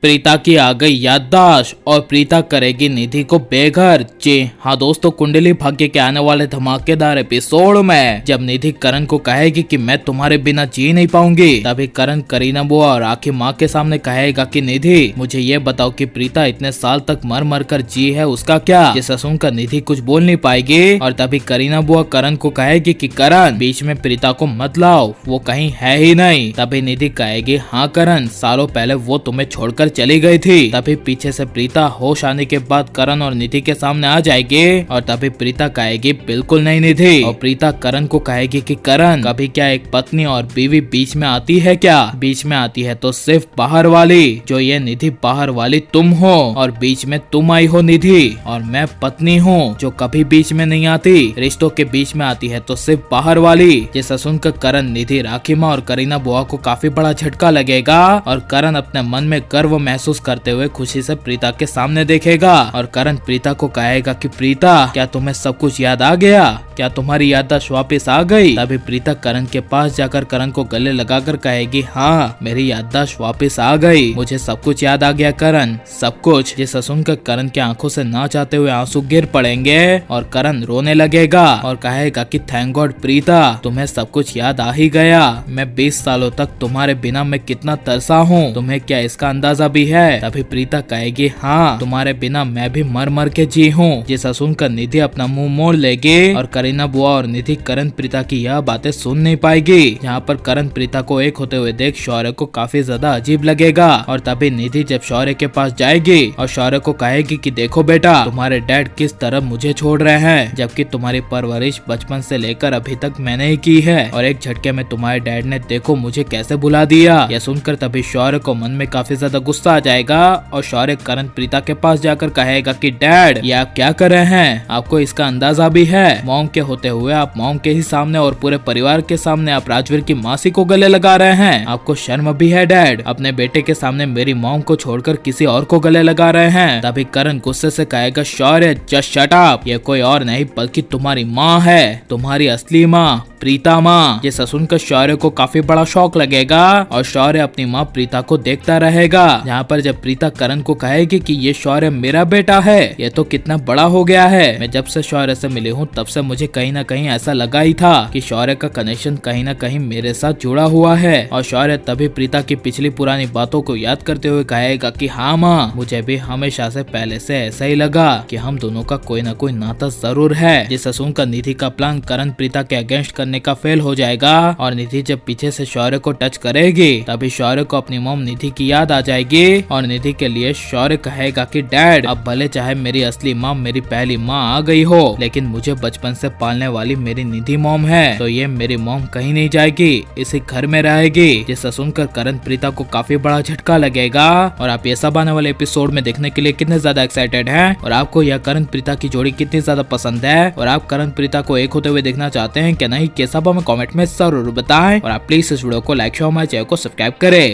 प्रीता की आ गई याददाश्त और प्रीता करेगी निधि को बेघर। जी हाँ दोस्तों, कुंडली भाग्य के आने वाले धमाकेदार एपिसोड में जब निधि करण को कहेगी कि मैं तुम्हारे बिना जी नहीं पाऊंगी, तभी करण करीना बुआ और आखी माँ के सामने कहेगा कि निधि मुझे ये बताओ कि प्रीता इतने साल तक मर मर कर जी है उसका क्या। ये सुनकर निधि कुछ बोल नहीं पाएगी और तभी करीना बुआ करण को कहेगी कि करण बीच में प्रीता को मत लाओ, वो कहीं है ही नहीं। तभी निधि कहेगी हाँ करण, सालों पहले वो तुम्हें छोड़कर चली गई थी। तभी पीछे से प्रीता होश आने के बाद करण और निधि के सामने आ जाएगी और तभी प्रीता कहेगी बिल्कुल नहीं निधि। और प्रीता करण को कहेगी कि करण कभी क्या एक पत्नी और बीवी बीच में आती है क्या? बीच में आती है तो सिर्फ बाहर वाली, जो ये निधि बाहर वाली तुम हो और बीच में तुम आई हो निधि, और मैं पत्नी हूँ जो कभी बीच में नहीं आती। रिश्तों के बीच में आती है तो सिर्फ बाहर वाली। जैसा सुनकर करण, निधि, राखी माँ और करीना बुआ को काफी बड़ा झटका लगेगा और करण अपने मन में गर्व महसूस करते हुए खुशी से प्रीता के सामने देखेगा। और करण प्रीता को कहेगा कि प्रीता क्या तुम्हें सब कुछ याद आ गया? क्या तुम्हारी याददाश्त वापस आ गई? तभी प्रीता करण के पास जाकर करण को गले लगाकर कहेगी हाँ मेरी याददाश्त वापस आ गई, मुझे सब कुछ याद आ गया करण, सब कुछ। जिसे सुनकर करण की आंखों से ना चाहते हुए आंसू गिर पड़ेंगे और करण रोने लगेगा और कहेगा कि थैंक गॉड प्रीता, तुम्हें सब कुछ याद आ ही गया। मैं 20 सालों तक तुम्हारे बिना मैं कितना तरसा हूँ, तुम्हें क्या इसका अंदाजा भी है? तभी प्रीता कहेगी हाँ तुम्हारे बिना मैं भी मर मर के जी हूँ। जिसे सुनकर निधि अपना मुंह मोड़ लेगी और करीना बुआ और निधि करण प्रीता की यह बातें सुन नहीं पाएगी। यहाँ पर करण प्रीता को एक होते हुए देख शौर्य को काफी ज्यादा अजीब लगेगा और तभी निधि जब शौर्य के पास जाएगी और शौर्य को कहेगी कि देखो बेटा तुम्हारे डैड किस तरह मुझे छोड़ रहे हैं, जबकि तुम्हारी परवरिश बचपन से लेकर अभी तक मैंने ही की है और एक झटके में तुम्हारे डैड ने देखो मुझे कैसे भुला दिया। यह सुनकर तभी शौर्य को मन में काफी ज्यादा गुस्सा आ जाएगा और शौर्य करण प्रीता के पास जाकर कहेगा कि डैड ये आप क्या कर रहे हैं? आपको इसका अंदाजा भी है? मॉम के होते हुए आप मॉम के ही सामने और पूरे परिवार के सामने आप राजवीर की मासी को गले लगा रहे हैं। आपको शर्म भी है डैड? अपने बेटे के सामने मेरी मॉम को छोड़कर किसी और को गले लगा रहे हैं। तभी करण गुस्से से कहेगा शौर्य जस्ट शट अप, ये कोई और नहीं बल्कि तुम्हारी माँ है, तुम्हारी असली माँ प्रीता माँ। ये सुनकर शौर्य को काफी बड़ा शौक लगेगा और शौर्य अपनी माँ प्रीता को देखता रहेगा। यहाँ पर जब प्रीता करण को कहेगी कि ये शौर्य मेरा बेटा है, ये तो कितना बड़ा हो गया है, मैं जब से शौर्य से मिली हूँ तब से मुझे कहीं ना कहीं ऐसा लगा ही था कि शौर्य का कनेक्शन कहीं ना कहीं मेरे साथ जुड़ा हुआ है। और शौर्य तभी प्रीता की पिछली पुरानी बातों को याद करते हुए कहेगा कि हाँ माँ, मुझे भी हमेशा से पहले से ऐसा ही लगा कि हम दोनों का कोई ना कोई नाता जरूर है। जिसे सुनकर निधि का प्लान करण प्रीता के अगेंस्ट करने का फेल हो जाएगा और निधि जब पीछे से शौर्य को टच करेगी तभी शौर्य को अपनी मॉम निधि की याद आ जाएगी और निधि के लिए शौर्य कहेगा कि डैड अब भले चाहे मेरी असली मॉम मेरी पहली माँ आ गई हो, लेकिन मुझे बचपन से पालने वाली मेरी निधि मॉम है, तो ये मेरी मॉम कहीं नहीं जाएगी, इसी घर में रहेगी। जिसे सुनकर करण प्रीता को काफी बड़ा झटका लगेगा। और आप ये सब आने वाले एपिसोड में देखने के लिए कितने ज्यादा एक्साइटेड हैं और आपको यह करण प्रीता की जोड़ी कितनी ज्यादा पसंद है और आप करण प्रीता को एक होते हुए देखना चाहते हैं क्या नहीं, ये सब हमें कमेंट में जरूर बताएं और आप प्लीज इस वीडियो को लाइक शेयर हमारे चैनल को सब्सक्राइब करें।